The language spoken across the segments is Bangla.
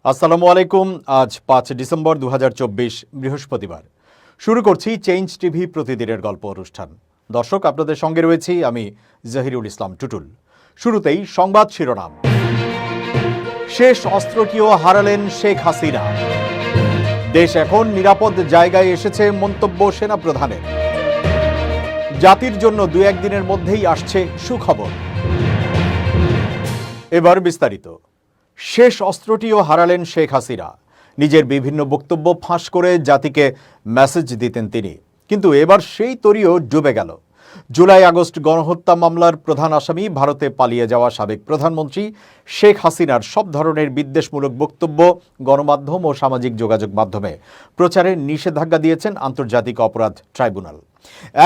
আসসালামু আলাইকুম। আজ ৫ ডিসেম্বর ২০২৪ বৃহস্পতিবার। শুরু করছি চেঞ্জ টিভি প্রতিদিনের গল্প অনুষ্ঠান। দর্শক, আপনাদের সঙ্গে রয়েছি আমি জহিরুল ইসলাম টুটুল। শুরুতেই সংবাদ শিরোনাম। শেষ অস্ত্রটিও হারালেন শেখ হাসিনা। দেশ এখন নিরাপদ জায়গায় এসেছে মন্তব্য সেনাপ্রধানের। জাতির জন্য দু একদিনের মধ্যেই আসছে সুখবর। এবার বিস্তারিত। শেষ অস্ত্রটিও হারালেন শেখ হাসিনা। নিজের বিভিন্ন বক্তব্য ফাঁস করে জাতিকে মেসেজ দিতেন তিনি, কিন্তু এবার সেই তরিও ডুবে গেল। জুলাই আগস্ট গণহত্যা মামলার প্রধান আসামি, ভারতে পালিয়ে যাওয়া সাবেক প্রধানমন্ত্রী শেখ হাসিনার সব ধরনের বিদ্বেষমূলক বক্তব্য গণমাধ্যম ও সামাজিক যোগাযোগ মাধ্যমে প্রচারে নিষেধাজ্ঞা দিয়েছেন আন্তর্জাতিক অপরাধ ট্রাইব্যুনাল।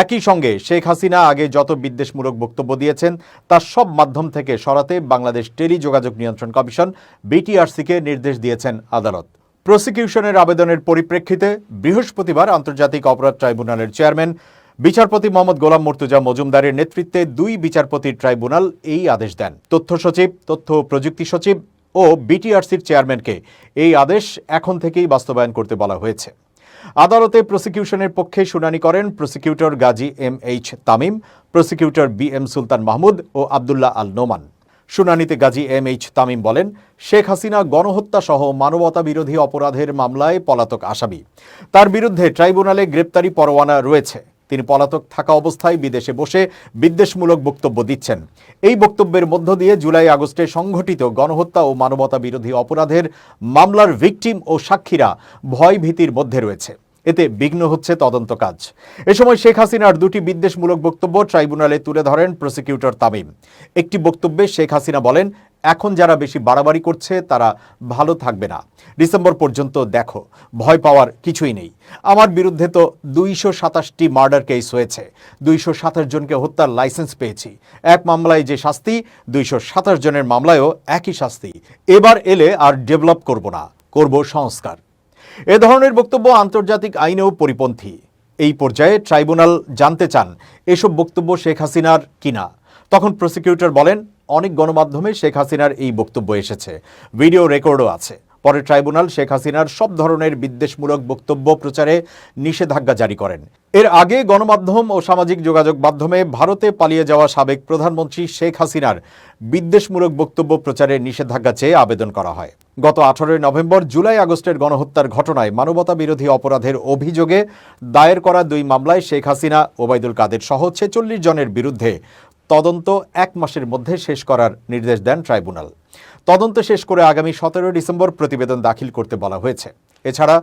একই সঙ্গে শেখ হাসিনা আগে যত বিদ্বেষমূলক বক্তব্য দিয়েছেন তার সব মাধ্যম থেকে সরাতে বাংলাদেশ টেলিযোগাযোগ নিয়ন্ত্রণ কমিশন বিটিআরসিকে নির্দেশ দিয়েছেন আদালত। প্রসিকিউশনের আবেদনের পরিপ্রেক্ষিতে বৃহস্পতিবার আন্তর্জাতিক অপরাধ ট্রাইব্যুনালের চেয়ারম্যান বিচারপতি মোহাম্মদ গোলাম মুর্তুজা মজুমদারের নেতৃত্বে ২ বিচারপতির ট্রাইব্যুনাল এই আদেশ দেন। তথ্য সচিব, তথ্য প্রযুক্তি সচিব ও বিটিআরসির চেয়ারম্যানকে এই আদেশ এখন থেকেই বাস্তবায়ন করতে বলা হয়েছে। আদালতে প্রসিকিউশনের পক্ষে শুনানি করেন prosecutor Gazi M H. Tamim, prosecutor B M. Sultan Mahmud ও আবদুল্লাহ আল নোমান। শুনানিতে গাজী এম.এইচ. তামিম বলেন, শেখ হাসিনা গণহত্যা সহ মানবতা বিরোধী অপরাধের মামলায় পলাতক আসামি। তার বিরুদ্ধে ট্রাইব্যুনালে গ্রেপ্তারি পরোয়ানা রয়েছে। তিনি পলাতক থাকা অবস্থায় বিদেশে বসে বিদ্বেষমূলক বক্তব্য দিচ্ছেন। এই বক্তব্যের মধ্য দিয়ে জুলাই আগস্টে সংঘটিত গণহত্যা ও মানবতা বিরোধী অপরাধের মামলার ভিকটিম ও সাক্ষীরা ভয় ভীতির মধ্যে রয়েছে। এতে বিঘ্ন হচ্ছে তদন্ত কাজ। এ সময় শেখ হাসিনার ২টি বিদ্বেষমূলক বক্তব্য ট্রাইব্যুনালে তুলে ধরেন প্রসিকিউটর তামিম। একটি বক্তব্যে শেখ হাসিনা বলেন, এখন যারা বেশি বাড়াবাড়ি করছে তারা ভালো থাকবে না। ডিসেম্বর পর্যন্ত দেখো, ভয় পাওয়ার কিছুই নেই। আমার বিরুদ্ধে তো ২২৭টি মার্ডার কেস হয়েছে, ২২৭ জনকে হত্যার লাইসেন্স পেয়েছি। এক মামলায় যে শাস্তি, ২২৭ জনের মামলায়ও একই শাস্তি। এবার এলে আর ডেভেলপ করব না, করব সংস্কার। এ ধরনের বক্তব্য আন্তর্জাতিক আইনেও পরিপন্থী। এই পর্যায়ে ট্রাইব্যুনাল জানতে চান এসব বক্তব্য শেখ হাসিনার কিনা। তখন প্রসিকিউটর বলেন, অনেক গণমাধ্যমে শেখ হাসিনার এই বক্তব্য এসেছে, ভিডিও রেকর্ডও আছে। পরে ট্রাইব্যুনাল শেখ হাসিনার সব ধরনের বিদ্বেষমূলক বক্তব্য প্রচারে নিষেধাজ্ঞা জারি করেন। এর আগে গণমাধ্যম ও সামাজিক যোগাযোগ মাধ্যমে ভারতে পালিয়ে যাওয়া সাবেক প্রধানমন্ত্রী শেখ হাসিনার বিদ্বেষমূলক বক্তব্য প্রচারে নিষেধাজ্ঞা চেয়ে আবেদন করা হয়। গত ১৮ নভেম্বর জুলাই আগস্টের গণহত্যার ঘটনায় মানবতা বিরোধী অপরাধের অভিযোগে দায়ের করা ২ মামলায় শেখ হাসিনা, ওবায়দুল কাদের সহ ৪৬ জনের বিরুদ্ধে তদন্ত ১ মাসের মধ্যে শেষ করার নির্দেশ দেন ট্রাইব্যুনাল। তদন্ত শেষ করে আগামী ১৭ ডিসেম্বর প্রতিবেদন দাখিল করতে বলা হয়েছে। এছাড়া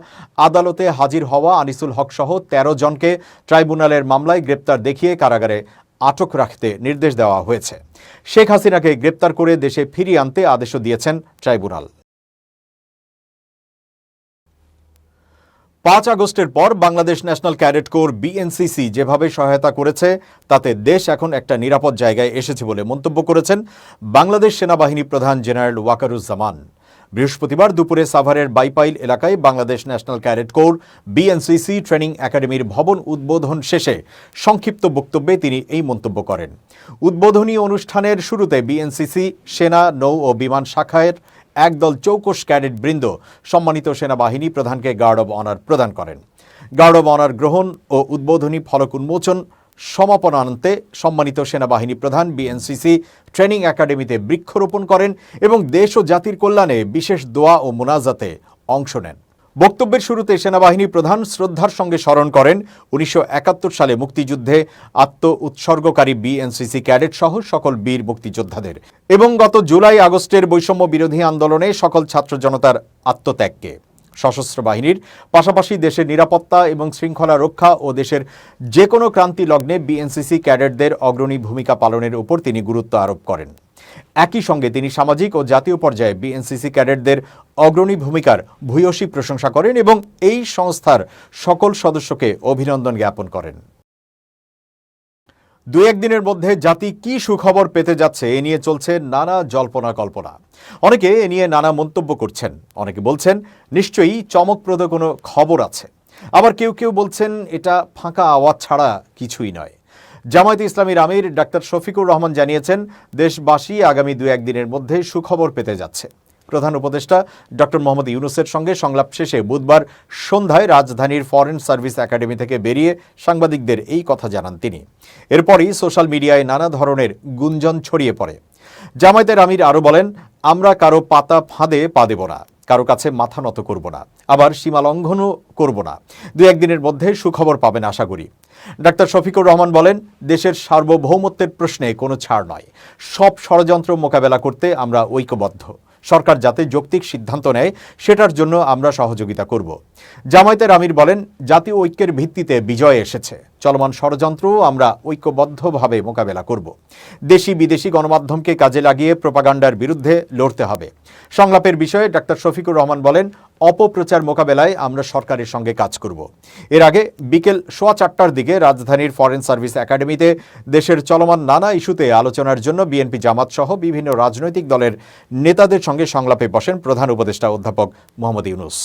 আদালতে হাজির হওয়া আনিসুল হক সহ ১৩ জনকে ট্রাইব্যুনালের মামলায় গ্রেপ্তার দেখিয়ে কারাগারে আটক রাখতে নির্দেশ দেওয়া হয়েছে। শেখ হাসিনাকে গ্রেপ্তার করে দেশে ফিরিয়ে আনতে আদেশও দিয়েছেন ট্রাইব্যুনাল। ৫ আগস্টের পর Bangladesh national cadet corps BNCC যেভাবে সহায়তা করেছে তাতে দেশ এখন একটা নিরাপদ জায়গায় এসেছে বলে মন্তব্য করেছেন বাংলাদেশ সেনাবাহিনী প্রধান জেনারেল ওয়াকারুজ্জামান। বৃহস্পতিবার দুপুরে সাভারের বাইপাইল এলাকায় Bangladesh national cadet corps BNCC training একাডেমির ভবন উদ্বোধন শেষে সংক্ষিপ্ত বক্তব্যে তিনি এই মন্তব্য করেন। উদ্বোধনী অনুষ্ঠানের শুরুতে বিএনসিসি সেনা, নৌ ও বিমান শাখার একদল চৌকস ক্যাডেট বৃন্দ সম্মানিত সেনাবাহিনী প্রধানকে গার্ড অব অনার প্রদান করেন। গার্ড অব অনার গ্রহণ ও উদ্বোধনী ফলক উন্মোচন সমাপনান্তে সম্মানিত সেনাবাহিনী প্রধান বিএনসিসি ট্রেনিং একাডেমিতে বৃক্ষরোপণ করেন এবং দেশ ও জাতির কল্যাণে বিশেষ দোয়া ও মোনাজাতে অংশ নেন। বক্তব্যের শুরুতে সেনাবাহিনী প্রধান শ্রদ্ধার সঙ্গে স্মরণ করেন ১৯৭১ সালে মুক্তিযুদ্ধে আত্ম উৎসর্গকারী বিএনসিসি ক্যাডেট সহ সকল বীর মুক্তিযোদ্ধাদের এবং গত জুলাই আগস্টের বৈষম্য বিরোধী আন্দোলনে সকল ছাত্র জনতার আত্মত্যাগকে। সশস্ত্র বাহিনীর পাশাপাশি দেশের নিরাপত্তা এবং শৃঙ্খলা রক্ষা ও দেশের যে কোনো ক্রান্তি লগ্নে বিএনসিসি ক্যাডেটদের অগ্রণী ভূমিকা পালনের উপর তিনি গুরুত্ব আরোপ করেন। একই সঙ্গে তিনি সামাজিক ও জাতীয় পর্যায়ে বিএনসিসি ক্যাডেটদের অগ্রণী ভূমিকার ভূয়সী প্রশংসা করেন এবং এই সংস্থার সকল সদস্যকে অভিনন্দন জ্ঞাপন করেন। ২-১ দিনের মধ্যে জাতি কি সুখবর পেতে যাচ্ছে এ নিয়ে চলছে নানা জল্পনা কল্পনা। অনেকে এ নিয়ে নানা মন্তব্য করছেন। অনেকে বলছেন নিশ্চয়ই চমকপ্রদ কোনো খবর আছে, আবার কেউ কেউ বলছেন এটা ফাঁকা আওয়াজ ছাড়া কিছুই নয়। জামায়াতে ইসলামীর আমির ডাক্তার শফিকুর রহমান জানিয়েছেন, দেশবাসী আগামী ২-১ দিনের মধ্যে সুখবর পেতে যাচ্ছে। প্রধান উপদেষ্টা ডক্টর মোহাম্মদ ইউনূসের সঙ্গে সংলাপ শেষে বুধবার সন্ধ্যায় রাজধানীর ফরেন সার্ভিস একাডেমি থেকে বেরিয়ে সাংবাদিকদের এই কথা জানান তিনি। এরপরই সোশ্যাল মিডিয়ায় নানা ধরনের গুঞ্জন ছড়িয়ে পড়ে। জামায়াতের আমির আরও বলেন, আমরা কারো পাতা ফাঁদে পা দেব না, কারো কাছে মাথা নত করব না, আবার সীমা লঙ্ঘনও করব না। দু একদিনের মধ্যে সুখবর পাবেন আশা করি। ডাক্তার শফিকুর রহমান বলেন, দেশের সার্বভৌমত্বের প্রশ্নে কোনো ছাড় নয়। সব ষড়যন্ত্র মোকাবেলা করতে আমরা ঐক্যবদ্ধ। সরকার যাতে যৌক্তিক সিদ্ধান্ত নেয় সেটার জন্য আমরা সহযোগিতা করব। জামায়াতের আমির বলেন, জাতীয় ঐক্যের ভিত্তিতে বিজয় এসেছে। চলমান ষড়যন্ত্রও আমরা ঐক্যবদ্ধভাবে মোকাবেলা করব। দেশি বিদেশি গণমাধ্যমকে কাজে লাগিয়ে প্রোপাগান্ডার বিরুদ্ধে লড়তে হবে। সংলাপের বিষয়ে ডাক্তার শফিকুর রহমান বলেন, অপপ্রচার মোকাবেলায় আমরা সরকারের সঙ্গে কাজ করব। এর আগে বিকেল 4:15টার দিকে রাজধানীর ফরেন সার্ভিস একাডেমিতে দেশের চলমান নানা ইস্যুতে আলোচনার জন্য বিএনপি জামাত সহ বিভিন্ন রাজনৈতিক দলের নেতাদের সঙ্গে সংলাপে বসেন প্রধান উপদেষ্টা অধ্যাপক মোহাম্মদ ইউনূস।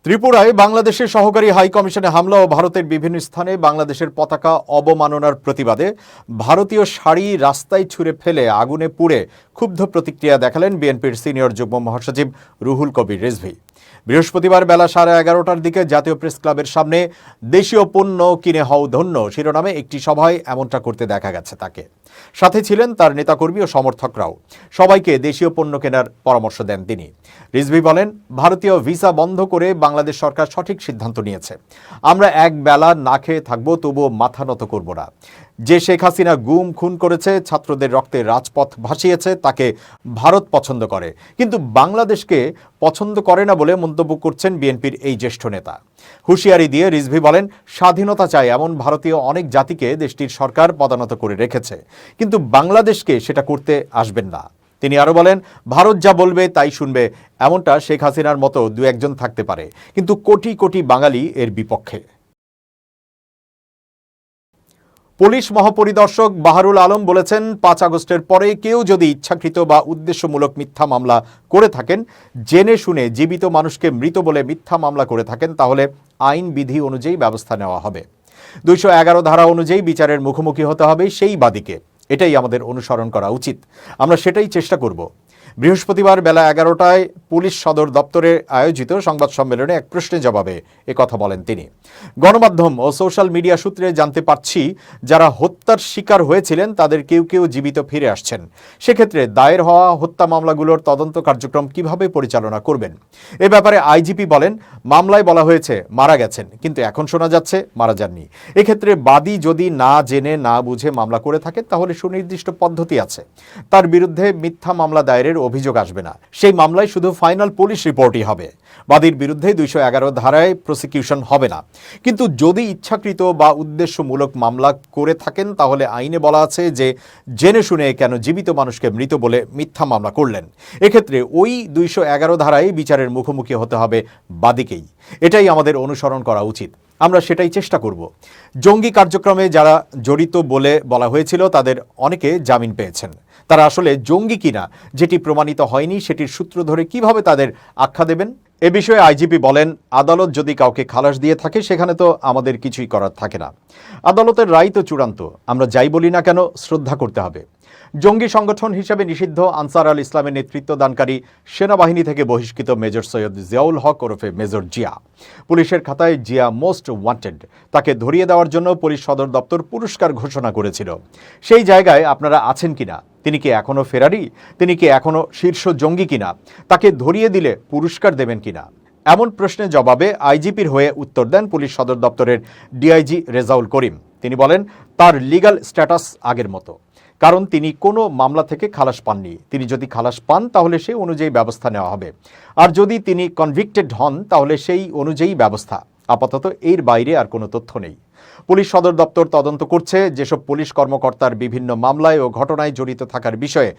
ত্রিপুরায় বাংলাদেশের সহকারী হাই কমিশনে হামলা ও ভারতের বিভিন্ন স্থানে বাংলাদেশের পতাকা অবমাননার প্রতিবাদে ভারতীয় শাড়ি রাস্তায় ছুঁড়ে ফেলে আগুনে পুড়ে ক্ষুব্ধ প্রতিক্রিয়া দেখালেন বিএনপির সিনিয়র যুগ্ম মহাসচিব রুহুল কবির রিজভী। বৃহস্পতিবার বেলা 11:30টার দিকে জাতীয় প্রেস ক্লাবের সামনে দেশীয় পণ্য কিনে হও ধন্য শিরোনামে একটি সভায় এমনটা করতে দেখা গেছে তাকে। সাথে ছিলেন তার নেতাকর্মী ও সমর্থকরাও। সবাইকে দেশীয় পণ্য কেনার পরামর্শ দেন তিনি। রিজভী বলেন, ভারতীয় ভিসা বন্ধ করে বাংলাদেশ সরকার সঠিক সিদ্ধান্ত নিয়েছে। আমরা এক বেলা না খেয়ে থাকবো, তবুও মাথা নত করব না। যে শেখ হাসিনা গুম খুন করেছে, ছাত্রদের রক্তে রাজপথ ভাসিয়েছে, তাকে ভারত পছন্দ করে, কিন্তু বাংলাদেশকে পছন্দ করে না বলে মন্তব্য করছেন বিএনপির এই জ্যেষ্ঠ নেতা। হুঁশিয়ারি দিয়ে রিজভী বলেন, স্বাধীনতা চায় এমন ভারতীয় অনেক জাতিকে দেশটির সরকার পদানত করে রেখেছে, কিন্তু বাংলাদেশকে সেটা করতে আসবেন না। তিনি আরও বলেন, ভারত যা বলবে তাই শুনবে, এমনটা শেখ হাসিনার মতো দু একজন থাকতে পারে, কিন্তু কোটি কোটি বাঙালি এর বিপক্ষে। পুলিশ মহাপরিদর্শক বাহারুল আলম বলেছেন, 5 আগস্টের পরে কেউ যদি ইচ্ছাকৃত বা উদ্দেশ্যমূলক মিথ্যা মামলা করে থাকেন, জেনে শুনে জীবিত মানুষকে মৃত বলে মিথ্যা মামলা করে থাকেন, তাহলে আইন বিধি অনুযায়ী ব্যবস্থা নেওয়া হবে। 211 ধারা অনুযায়ী বিচারের মুখোমুখি হতে হবে সেই বাদীকে। এটাই আমাদের অনুসরণ করা উচিত। আমরা সেটাই চেষ্টা করব। বৃহস্পতিবার বেলা 11টায় পুলিশ সদর দপ্তরে আয়োজিত সংবাদ সম্মেলনে এক প্রশ্নের জবাবে একথা বলেন তিনি। গণমাধ্যম ও সোশ্যাল মিডিয়া সূত্রে জানতে পারছি, যারা হত্যার শিকার হয়েছিলেন তাদের কেউ কেউ জীবিত ফিরে আসছেন। সেক্ষেত্রে দায়ের হওয়া হত্যা মামলাগুলোর তদন্ত কার্যক্রম কিভাবে পরিচালনা করবেন? এ ব্যাপারে আইজিপি বলেন, মামলায় বলা হয়েছে মারা গেছেন, কিন্তু এখন শোনা যাচ্ছে মারা যাননি। এক্ষেত্রে বাদী যদি না জেনে না বুঝে মামলা করে থাকে, তাহলে সুনির্দিষ্ট পদ্ধতি আছে। তার বিরুদ্ধে মিথ্যা মামলা দায়েরের অভিযোগ আসবে না। সেই মামলায় শুধু ফাইনাল পুলিশ রিপোর্টই হবে। বাদীর বিরুদ্ধে 211 ধারায় প্রসিকিউশন হবে না। কিন্তু যদি ইচ্ছাকৃত বা উদ্দেশ্যমূলক মামলা করে থাকেন, তাহলে আইনে বলা আছে যে জেনে শুনে কেন জীবিত মানুষকে মৃত বলে মিথ্যা মামলা করলেন। এক্ষেত্রে ওই 211 ধারায় বিচারের মুখোমুখি হতে হবে বাদীকেই। এটাই আমাদের অনুসরণ করা উচিত। আমরা সেটাই চেষ্টা করব। জঙ্গি কার্যক্রমে যারা জড়িত বলে বলা হয়েছিল, তাদের অনেকে জামিন পেয়েছেন। তারা আসলে জঙ্গি কিনা যেটি প্রমাণিত হয়নি, সেটির সূত্র ধরে কিভাবে তাদের আখ্যা দেবেন? এ বিষয়ে আইজিপি বলেন, আদালত যদি কাউকে খালাস দিয়ে থাকে, সেখানে তো আমাদের কিছুই করার থাকে না। আদালতের রায় তো চূড়ান্ত। আমরা যাই বলি না কেন, শ্রদ্ধা করতে হবে। জঙ্গি সংগঠন হিসেবে নিষিদ্ধ আনসার আল ইসলামের নেতৃত্বদানকারী সেনাবাহিনী থেকে বহিষ্কৃত মেজর সৈয়দ জিয়াউল হক ওরফে মেজর জিয়া। পুলিশের খাতায় জিয়া মোস্ট ওয়ান্টেড। তাকে ধরিয়ে দেওয়ার জন্য পুলিশ সদর দপ্তর পুরস্কার ঘোষণা করেছিল। সেই জায়গায় আপনারা আছেন কিনা? তিনি কি এখনো ফেরারি? তিনি কি এখনো শীর্ষ জঙ্গি কিনা? তাকে ধরিয়ে দিলে পুরস্কার দেবেন কিনা? এমন প্রশ্নের জবাবে আইজিপির হয়ে উত্তর দেন পুলিশ সদর দপ্তরের ডিআইজি রেজাউল করিম। তিনি বলেন, তার লিগ্যাল স্ট্যাটাস আগের মতো, কারণ তিনি কোনো মামলা থেকে খালাস পাননি। তিনি যদি খালাস পান, তাহলে সেই অনুযায়ী ব্যবস্থা নেওয়া হবে। আর যদি তিনি কনভিক্টেড হন, তাহলে সেই অনুযায়ী ব্যবস্থা। আপাতত এর বাইরে আর কোনো তথ্য নেই। পুলিশ সদর দপ্তর তদন্ত করছে। যেসব পুলিশ কর্মকর্তার বিভিন্ন মামলায় ও ঘটনায় জড়িত থাকার বিষয়ে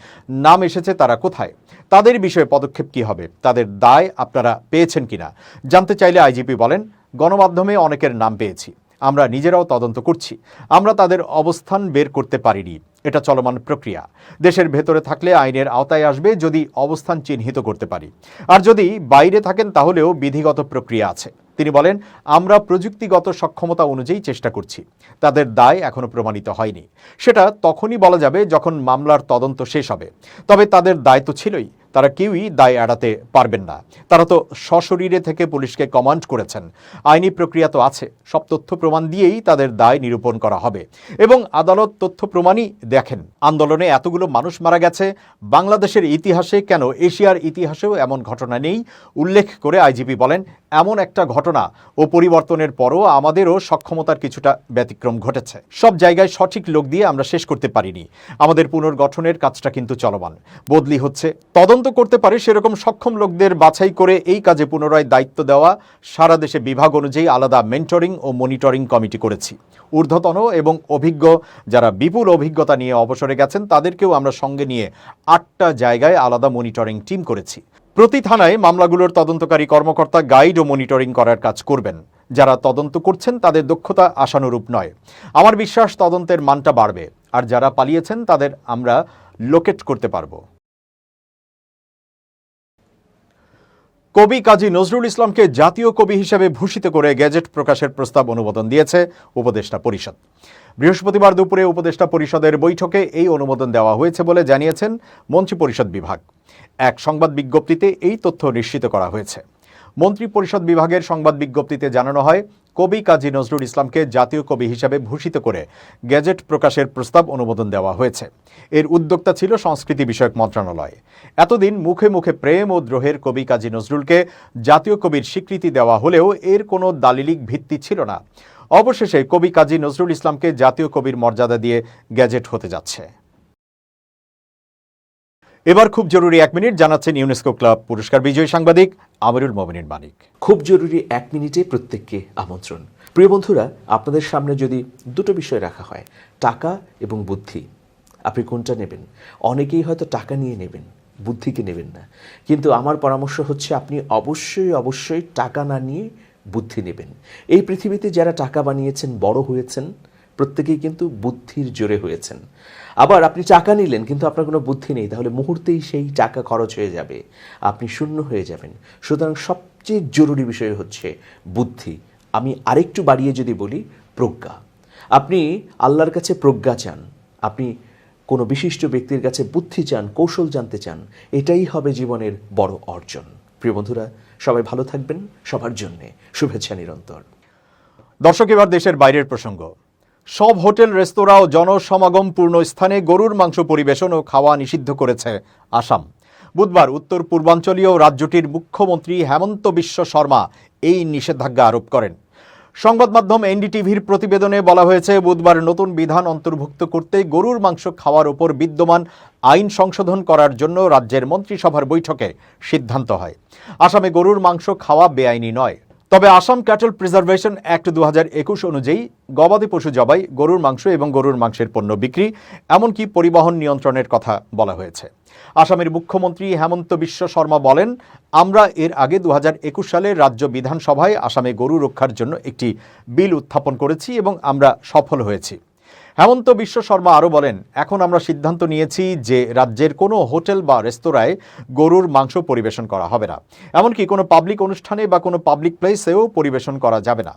নাম এসেছে, তারা কোথায়? তাদের বিষয়ে পদক্ষেপ কি হবে? তাদের দায় আপনারা পেয়েছেন কিনা জানতে চাইলে আইজিপি বলেন, গণমাধ্যমে অনেকের নাম পেয়েছি। আমরা নিজেরাও তদন্ত করছি। আমরা তাদের অবস্থান বের করতে পারিনি। এটা চলমান প্রক্রিয়া। দেশের ভেতরে থাকলে আইনের আওতায় আসবে যদি অবস্থান চিহ্নিত করতে পারি। আর যদি বাইরে থাকেন, তাহলেও বিধিগত প্রক্রিয়া আছে। তিনি বলেন, আমরা প্রযুক্তিগত সক্ষমতা অনুযায়ী চেষ্টা করছি। তাদের দায় এখনো প্রমাণিত হয়নি। সেটা তখনই বলা যাবে যখন মামলার তদন্ত শেষ হবে। তবে তাদের দায় তো ছিলই, তারা কেউই দায় এড়াতে পারবেন না। তারা তো সশরীরে থেকে পুলিশকে কমান্ড করেছেন। আইনি প্রক্রিয়া তো আছে। সব তথ্য প্রমাণ দিয়েই তাদের দায় নিরূপণ করা হবে এবং আদালত তথ্য প্রমাণই দেখেন। আন্দোলনে এতগুলো মানুষ মারা গেছে, বাংলাদেশের ইতিহাসে কেন এশিয়ার ইতিহাসেও এমন ঘটনা নেই উল্লেখ করে আইজিপি বলেন, এমন একটা ঘটনা ও পরিবর্তনের পরও আমাদেরও সক্ষমতার কিছুটা ব্যতিক্রম ঘটেছে। সব জায়গায় সঠিক লোক দিয়ে আমরা শেষ করতে পারিনি। আমাদের পুনর্গঠনের কাজটা কিন্তু চলমান, বদলি হচ্ছে। তদন্ত করতে পারে সেরকম সক্ষম লোকদের বাছাই করে এই কাজে পুনরায় দায়িত্ব দেওয়া। সারা দেশে বিভাগ অনুযায়ী আলাদা মেন্টরিং ও মনিটরিং কমিটি করেছি। ঊর্ধ্বতন এবং অভিজ্ঞ যারা বিপুল অভিজ্ঞতা নিয়ে অবসরে গেছেন তাদেরকেও আমরা সঙ্গে নিয়ে 8টা জায়গায় আলাদা মনিটরিং টিম করেছি। প্রতি থানায় মামলাগুলোর তদন্তকারী কর্মকর্তা গাইড ও মনিটরিং করার কাজ করবেন। যারা তদন্ত করছেন তাদের দক্ষতা আশানুরূপ নয়। আমার বিশ্বাস তদন্তের মানটা বাড়বে, আর যারা পালিয়েছেন তাদের আমরা লোকেট করতে পারবো। কবি কাজী নজরুল ইসলামকে জাতীয় কবি হিসেবে ভূষিত করে গেজেট প্রকাশের প্রস্তাব অনুমোদন দিয়েছে উপদেষ্টা পরিষদ। বৃহস্পতিবার দুপুরে উপদেষ্টা পরিষদের বৈঠকে এই অনুমোদন দেওয়া হয়েছে বলে জানিয়েছেন মন্ত্রিপরিষদ বিভাগ। এক সংবাদ বিজ্ঞপ্তিতে এই তথ্য নিশ্চিত করা হয়েছে। মন্ত্রিপরিষদ বিভাগের সংবাদ বিজ্ঞপ্তিতে জানানো হয়, কবি কাজী নজরুল ইসলামকে জাতীয় কবি হিসেবে ভূষিত করে গেজেট প্রকাশের প্রস্তাব অনুমোদন দেওয়া হয়েছে। এর উদ্যোক্তা ছিল সংস্কৃতি বিষয়ক মন্ত্রণালয়। এতদিন মুখে মুখে প্রেম ও দ্রোহের কবি কাজী নজরুলকে জাতীয় কবির স্বীকৃতি দেওয়া হলেও এর কোনো দালিলিক ভিত্তি ছিল না। অবশেষে কবি কাজী নজরুল ইসলামকে জাতীয় কবির মর্যাদা দিয়ে গেজেট হতে যাচ্ছে। এবার খুব জরুরি 1 মিনিট জানাচ্ছেন ইউনেস্কো ক্লাব পুরস্কার বিজয়ী সাংবাদিক আমিরুল মোমিনিন মানিক। খুব জরুরি 1 মিনিটে প্রত্যেককে আমন্ত্রণ। প্রিয় বন্ধুরা, আপনাদের সামনে যদি দুটো বিষয় রাখা হয়, টাকা এবং বুদ্ধি, আপনি কোনটা নেবেন? অনেকেই হয়তো টাকা নিয়ে নেবেন, বুদ্ধিকে নেবেন না। কিন্তু আমার পরামর্শ হচ্ছে আপনি অবশ্যই টাকা না নিয়ে বুদ্ধি নেবেন। এই পৃথিবীতে যারা টাকা বানিয়েছেন, বড় হয়েছেন, প্রত্যেকেই কিন্তু বুদ্ধির জোরে হয়েছেন। আবার আপনি টাকা নিলেন কিন্তু আপনার কোনো বুদ্ধি নেই, তাহলে মুহূর্তেই সেই টাকা খরচ হয়ে যাবে, আপনি শূন্য হয়ে যাবেন। সুতরাং সবচেয়ে জরুরি বিষয় হচ্ছে বুদ্ধি। আমি আরেকটু বাড়িয়ে যদি বলি, প্রজ্ঞা। আপনি আল্লাহর কাছে প্রজ্ঞা চান, আপনি কোনো বিশিষ্ট ব্যক্তির কাছে বুদ্ধি চান, কৌশল জানতে চান, এটাই হবে জীবনের বড় অর্জন। প্রিয় বন্ধুরা, সবাই ভালো থাকবেন, সবার জন্যে শুভেচ্ছা নিরন্তর। দর্শক, এবার দেশের বাইরের প্রসঙ্গ। সব হোটেল, রেস্তোরাঁ ও জনসমাগমপূর্ণ স্থানে গরুর মাংস পরিবেশন ও খাওয়া নিষিদ্ধ করেছে আসাম। বুধবার উত্তর পূর্বাঞ্চলীয় রাজ্যটির মুখ্যমন্ত্রী হেমন্ত বিশ্ব শর্মা এই নিষেধাজ্ঞা আরোপ করেন। সংবাদ মাধ্যম এনডিটিভির প্রতিবেদনে বলা হয়েছে, বুধবার নতুন বিধান অন্তর্ভুক্ত করতে গরুর মাংস খাওয়ার ওপর বিদ্যমান আইন সংশোধন করার জন্য রাজ্যের মন্ত্রিসভার বৈঠকে সিদ্ধান্ত হয়। আসামে গরুর মাংস খাওয়া বেআইনি নয়। তবে আসাম ক্যাটল প্রিজার্ভেশন অ্যাক্ট 2021 অনুযায়ী গবাদি পশু জবাই, গরুর মাংস এবং গরুর মাংসের পণ্য বিক্রি, এমনকি পরিবহন নিয়ন্ত্রণের কথা বলা হয়েছে। আসামের মুখ্যমন্ত্রী হেমন্ত বিশ্ব শর্মা বলেন, আমরা এর আগে 2021 সালে রাজ্য বিধানসভায় আসামে গরু রক্ষার জন্য একটি বিল উত্থাপন করেছি এবং আমরা সফল হয়েছি। হেমন্ত বিশ্ব শর্মা আরও বলেন, এখন আমরা সিদ্ধান্ত নিয়েছি যে রাজ্যের কোনো হোটেল বা রেস্তোরাঁয় গরুর মাংস পরিবেশন করা হবে না, এমনকি কোনো পাবলিক অনুষ্ঠানে বা কোনো পাবলিক প্লেসেও পরিবেশন করা যাবে না।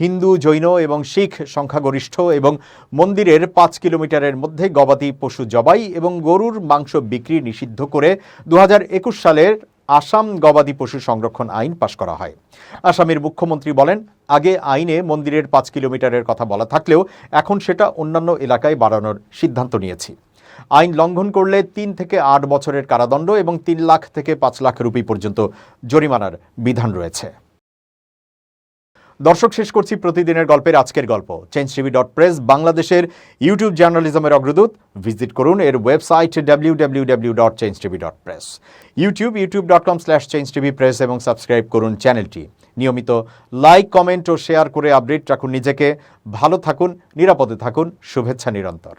হিন্দু, জৈন এবং শিখ সংখ্যাগরিষ্ঠ এবং মন্দিরের 5 কিলোমিটারের মধ্যে গবাদি পশু জবাই এবং গরুর মাংস বিক্রি নিষিদ্ধ করে 2021 সালের আসাম গবাদি পশু সংরক্ষণ আইন পাশ করা হয়। আসামের মুখ্যমন্ত্রী বলেন, আগে আইনে মন্দিরের 5 কিলোমিটারের কথা বলা থাকলেও এখন সেটা অন্যান্য এলাকায় বাড়ানোর সিদ্ধান্ত নিয়েছি। আইন লঙ্ঘন করলে 3 থেকে 8 বছরের কারাদণ্ড এবং 3 লাখ থেকে 5 লাখ রুপি পর্যন্ত জরিমানার বিধান রয়েছে। দর্শক, শেষ করছি প্রতিদিনের গল্পের আজকের গল্প। changetv.press বাংলাদেশের ইউটিউব জার্নালিজমের অগ্রদূত। ভিজিট করুন এর ওয়েবসাইট www.changetv.press, youtube.com/changetvpress এবং সাবস্ক্রাইব করুন চ্যানেলটি। নিয়মিত লাইক, কমেন্ট ও শেয়ার করে আপডেট রাখুন নিজেকে। ভালো থাকুন, নিরাপদে থাকুন। শুভেচ্ছা নিরন্তর।